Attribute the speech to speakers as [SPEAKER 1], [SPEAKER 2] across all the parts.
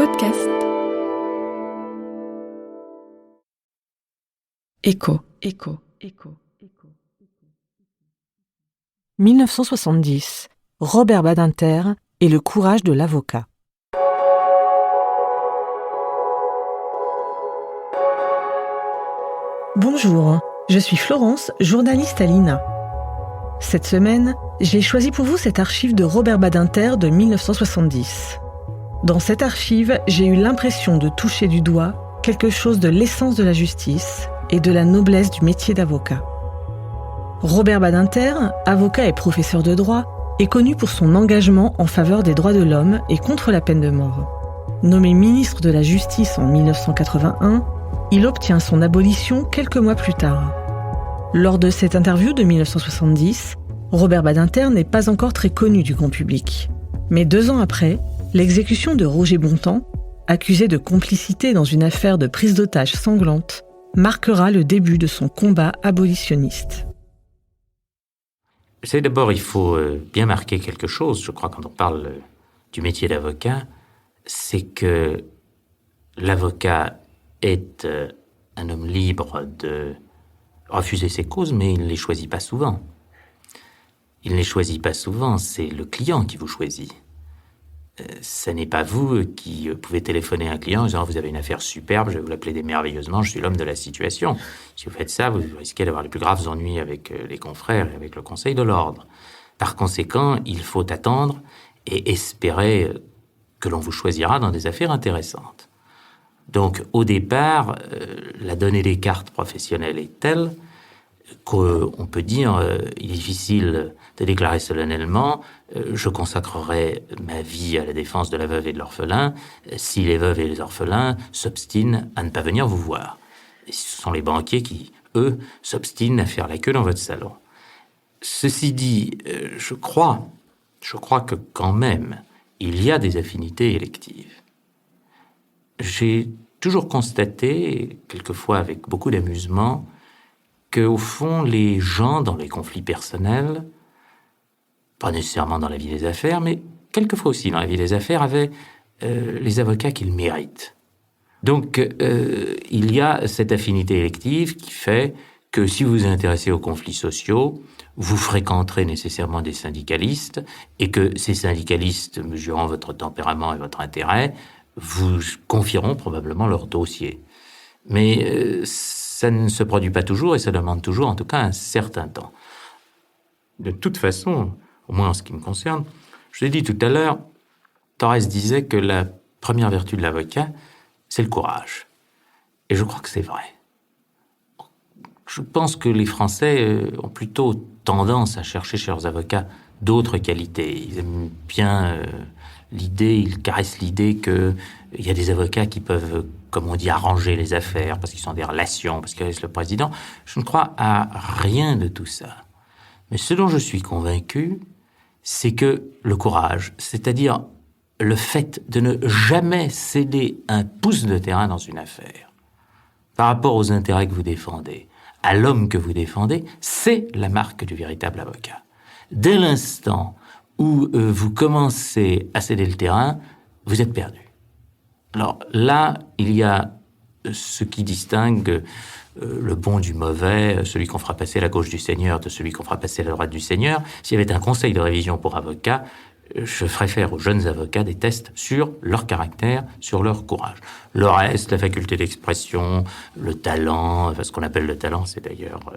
[SPEAKER 1] podcast. Écho.
[SPEAKER 2] 1970, Robert Badinter et le courage de l'avocat. Bonjour, je suis Florence, journaliste à l'INA. Cette semaine, j'ai choisi pour vous cette archive de Robert Badinter de 1970. Dans cette archive, j'ai eu l'impression de toucher du doigt quelque chose de l'essence de la justice et de la noblesse du métier d'avocat. Robert Badinter, avocat et professeur de droit, est connu pour son engagement en faveur des droits de l'homme et contre la peine de mort. Nommé ministre de la Justice en 1981, il obtient son abolition quelques mois plus tard. Lors de cette interview de 1970, Robert Badinter n'est pas encore très connu du grand public. Mais 2 ans après, l'exécution de Roger Bontemps, accusé de complicité dans une affaire de prise d'otage sanglante, marquera le début de son combat abolitionniste.
[SPEAKER 3] C'est d'abord, il faut bien marquer quelque chose, je crois, quand on parle du métier d'avocat, c'est que l'avocat est un homme libre de refuser ses causes, mais il ne les choisit pas souvent. Il ne les choisit pas souvent, c'est le client qui vous choisit. Ce n'est pas vous qui pouvez téléphoner à un client en disant « Vous avez une affaire superbe, je vais vous la plaider merveilleusement, je suis l'homme de la situation ». Si vous faites ça, vous risquez d'avoir les plus graves ennuis avec les confrères et avec le Conseil de l'Ordre. Par conséquent, il faut attendre et espérer que l'on vous choisira dans des affaires intéressantes. Donc, au départ, la donnée des cartes professionnelles est telle qu'on peut dire il est difficile de déclarer solennellement je consacrerai ma vie à la défense de la veuve et de l'orphelin si les veuves et les orphelins s'obstinent à ne pas venir vous voir. Et ce sont les banquiers qui, eux, s'obstinent à faire la queue dans votre salon. Ceci dit, je crois que quand même, il y a des affinités électives. J'ai toujours constaté, quelquefois avec beaucoup d'amusement, qu'au fond, les gens, dans les conflits personnels, pas nécessairement dans la vie des affaires, mais quelquefois aussi dans la vie des affaires, avaient les avocats qu'ils méritent. Donc, il y a cette affinité élective qui fait que si vous vous intéressez aux conflits sociaux, vous fréquenterez nécessairement des syndicalistes et que ces syndicalistes, mesurant votre tempérament et votre intérêt, vous confieront probablement leur dossier. Mais ça ne se produit pas toujours et ça demande toujours, en tout cas, un certain temps. De toute façon, au moins en ce qui me concerne, je l'ai dit tout à l'heure, Torres disait que la première vertu de l'avocat, c'est le courage. Et je crois que c'est vrai. Je pense que les Français ont plutôt tendance à chercher chez leurs avocats d'autres qualités. Ils aiment bien ils caressent l'idée qu'il y a des avocats qui peuvent, comme on dit, arranger les affaires, parce qu'ils sont des relations, parce qu'ils connaissent le président. Je ne crois à rien de tout ça. Mais ce dont je suis convaincu, c'est que le courage, c'est-à-dire le fait de ne jamais céder un pouce de terrain dans une affaire, par rapport aux intérêts que vous défendez, à l'homme que vous défendez, c'est la marque du véritable avocat. Dès l'instant où vous commencez à céder le terrain, vous êtes perdu. Alors là, il y a ce qui distingue le bon du mauvais, celui qu'on fera passer à la gauche du Seigneur de celui qu'on fera passer à la droite du Seigneur. S'il y avait un conseil de révision pour avocats, je ferais faire aux jeunes avocats des tests sur leur caractère, sur leur courage. Le reste, la faculté d'expression, le talent, ce qu'on appelle le talent, c'est d'ailleurs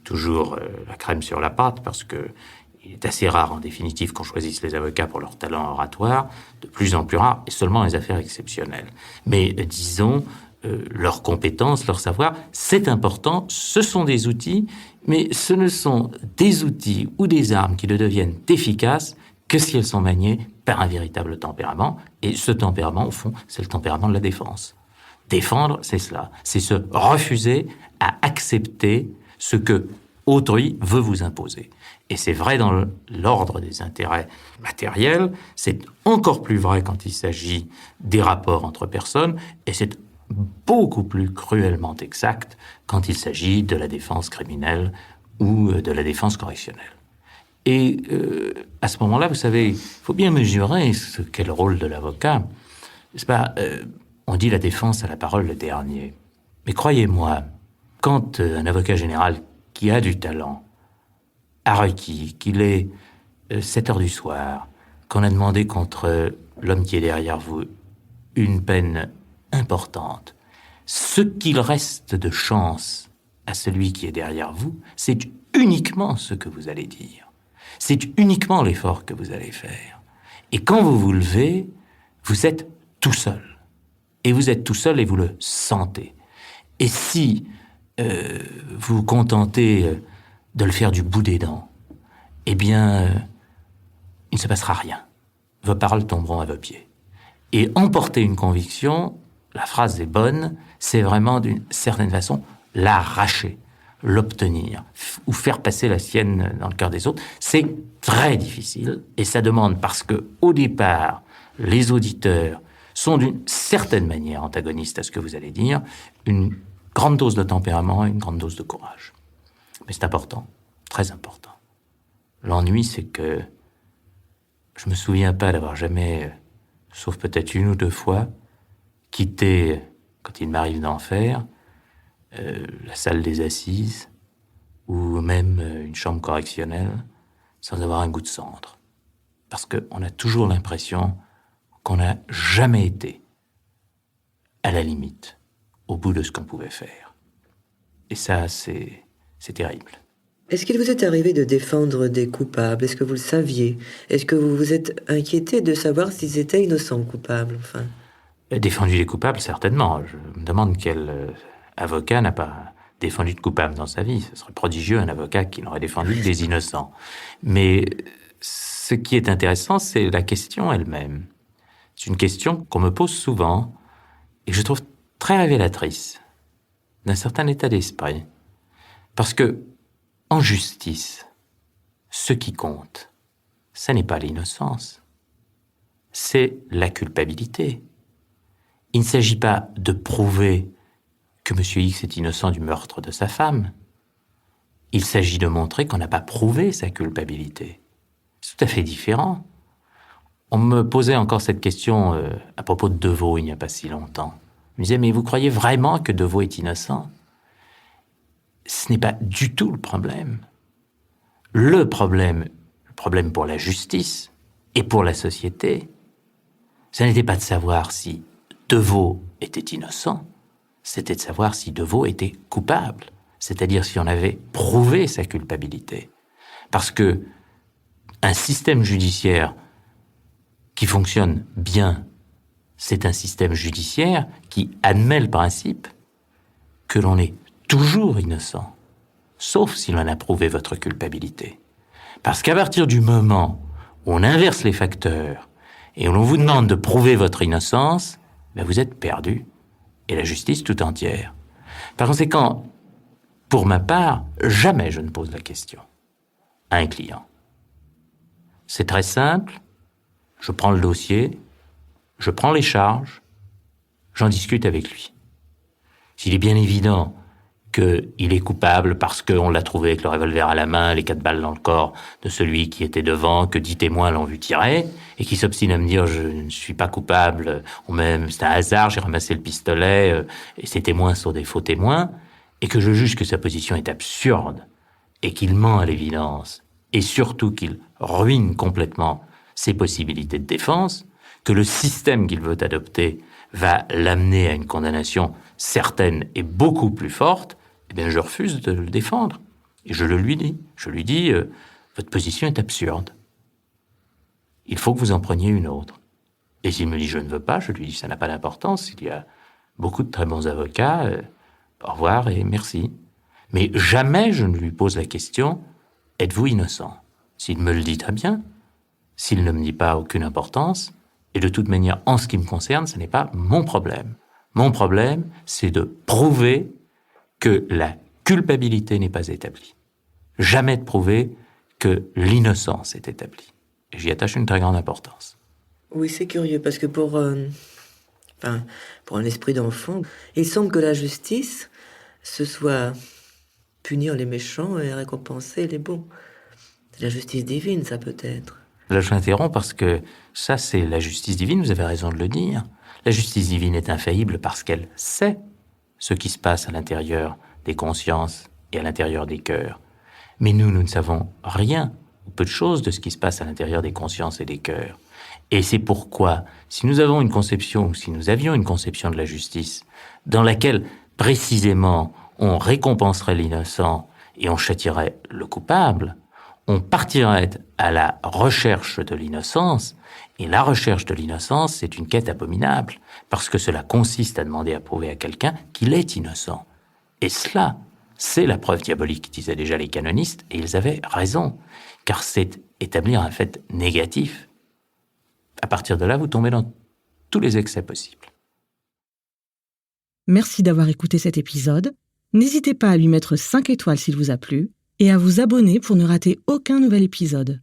[SPEAKER 3] toujours la crème sur la pâte, parce que il est assez rare, en définitive, qu'on choisisse les avocats pour leur talent oratoire, de plus en plus rare, et seulement les affaires exceptionnelles. Mais disons, leurs compétences, leur savoir, c'est important, ce sont des outils, mais ce ne sont des outils ou des armes qui ne deviennent efficaces que si elles sont maniées par un véritable tempérament, et ce tempérament, au fond, c'est le tempérament de la défense. Défendre, c'est cela, c'est se refuser à accepter ce que autrui veut vous imposer. Et c'est vrai dans l'ordre des intérêts matériels, c'est encore plus vrai quand il s'agit des rapports entre personnes, et c'est beaucoup plus cruellement exact quand il s'agit de la défense criminelle ou de la défense correctionnelle. Et à ce moment-là, vous savez, il faut bien mesurer ce qu'est le rôle de l'avocat. C'est pas, on dit la défense a la parole le dernier. Mais croyez-moi, quand un avocat général qui a du talent a requis qu'il est 7 heures du soir, qu'on a demandé contre l'homme qui est derrière vous une peine importante, ce qu'il reste de chance à celui qui est derrière vous, c'est uniquement ce que vous allez dire. C'est uniquement l'effort que vous allez faire. Et quand vous vous levez, vous êtes tout seul. Et vous êtes tout seul et vous le sentez. Et si vous vous contentez de le faire du bout des dents, eh bien, il ne se passera rien. Vos paroles tomberont à vos pieds. Et emporter une conviction, la phrase est bonne, c'est vraiment d'une certaine façon l'arracher, l'obtenir, ou faire passer la sienne dans le cœur des autres. C'est très difficile, et ça demande, parce que au départ, les auditeurs sont d'une certaine manière antagonistes à ce que vous allez dire, une grande dose de tempérament et une grande dose de courage. Mais c'est important, très important. L'ennui, c'est que je me souviens pas d'avoir jamais, sauf peut-être une ou deux fois, quitté, quand il m'arrive d'en faire, la salle des assises ou même une chambre correctionnelle sans avoir un goût de cendre. Parce qu'on a toujours l'impression qu'on n'a jamais été à la limite, au bout de ce qu'on pouvait faire. Et ça, c'est terrible.
[SPEAKER 1] Est-ce qu'il vous est arrivé de défendre des coupables? Est-ce que vous le saviez? Est-ce que vous vous êtes inquiété de savoir s'ils étaient innocents ou coupables, enfin?
[SPEAKER 3] Défendu les coupables, certainement. Je me demande quel avocat n'a pas défendu de coupables dans sa vie. Ce serait prodigieux, un avocat qui n'aurait défendu que des innocents. Mais ce qui est intéressant, c'est la question elle-même. C'est une question qu'on me pose souvent et que je trouve très révélatrice d'un certain état d'esprit. Parce que, en justice, ce qui compte, ça n'est pas l'innocence, c'est la culpabilité. Il ne s'agit pas de prouver que M. X est innocent du meurtre de sa femme. Il s'agit de montrer qu'on n'a pas prouvé sa culpabilité. C'est tout à fait différent. On me posait encore cette question à propos de Deveau il n'y a pas si longtemps. Je me disais, mais vous croyez vraiment que Deveau est innocent? Ce n'est pas du tout le problème. Le problème pour la justice et pour la société, ça n'était pas de savoir si Deveau était innocent, c'était de savoir si Deveau était coupable, c'est-à-dire si on avait prouvé sa culpabilité. Parce que un système judiciaire qui fonctionne bien, c'est un système judiciaire qui admet le principe que l'on est toujours innocent, sauf si l'on a prouvé votre culpabilité. Parce qu'à partir du moment où on inverse les facteurs et où l'on vous demande de prouver votre innocence, ben vous êtes perdu, et la justice tout entière. Par conséquent, pour ma part, jamais je ne pose la question à un client. C'est très simple, je prends le dossier, je prends les charges, j'en discute avec lui. S'il est bien évident qu'il est coupable parce qu'on l'a trouvé avec le revolver à la main, les 4 balles dans le corps de celui qui était devant, que 10 témoins l'ont vu tirer, et qui s'obstine à me dire « je ne suis pas coupable, ou même c'est un hasard, j'ai ramassé le pistolet, et ces témoins sont des faux témoins », et que je juge que sa position est absurde, et qu'il ment à l'évidence, et surtout qu'il ruine complètement ses possibilités de défense, que le système qu'il veut adopter va l'amener à une condamnation certaine et beaucoup plus forte, eh bien, je refuse de le défendre. Et je le lui dis. Je lui dis, votre position est absurde. Il faut que vous en preniez une autre. Et s'il me dit, je ne veux pas, je lui dis, ça n'a pas d'importance. Il y a beaucoup de très bons avocats. Au revoir et merci. Mais jamais je ne lui pose la question, êtes-vous innocent? S'il me le dit, très bien. S'il ne me dit pas, aucune importance. Et de toute manière, en ce qui me concerne, ce n'est pas mon problème. Mon problème, c'est de prouver que la culpabilité n'est pas établie. Jamais de prouver que l'innocence est établie. Et j'y attache une très grande importance.
[SPEAKER 1] Oui, c'est curieux, parce que pour un esprit d'enfant, il semble que la justice, ce soit punir les méchants et récompenser les bons. C'est la justice divine, ça peut être.
[SPEAKER 3] Là, je l'interromps parce que ça, c'est la justice divine, vous avez raison de le dire. La justice divine est infaillible parce qu'elle sait ce qui se passe à l'intérieur des consciences et à l'intérieur des cœurs. Mais nous ne savons rien, ou peu de choses, de ce qui se passe à l'intérieur des consciences et des cœurs. Et c'est pourquoi, si nous avions une conception de la justice, dans laquelle, précisément, on récompenserait l'innocent et on châtierait le coupable, on partirait à la recherche de l'innocence, et la recherche de l'innocence, c'est une quête abominable, parce que cela consiste à demander à prouver à quelqu'un qu'il est innocent. Et cela, c'est la preuve diabolique, disaient déjà les canonistes, et ils avaient raison, car c'est établir un fait négatif. À partir de là, vous tombez dans tous les excès possibles.
[SPEAKER 2] Merci d'avoir écouté cet épisode. N'hésitez pas à lui mettre 5 étoiles s'il vous a plu et à vous abonner pour ne rater aucun nouvel épisode.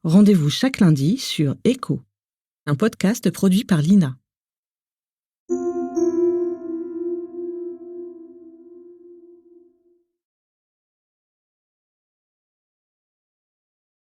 [SPEAKER 2] Rendez-vous chaque lundi sur Echo, un podcast produit par l'INA.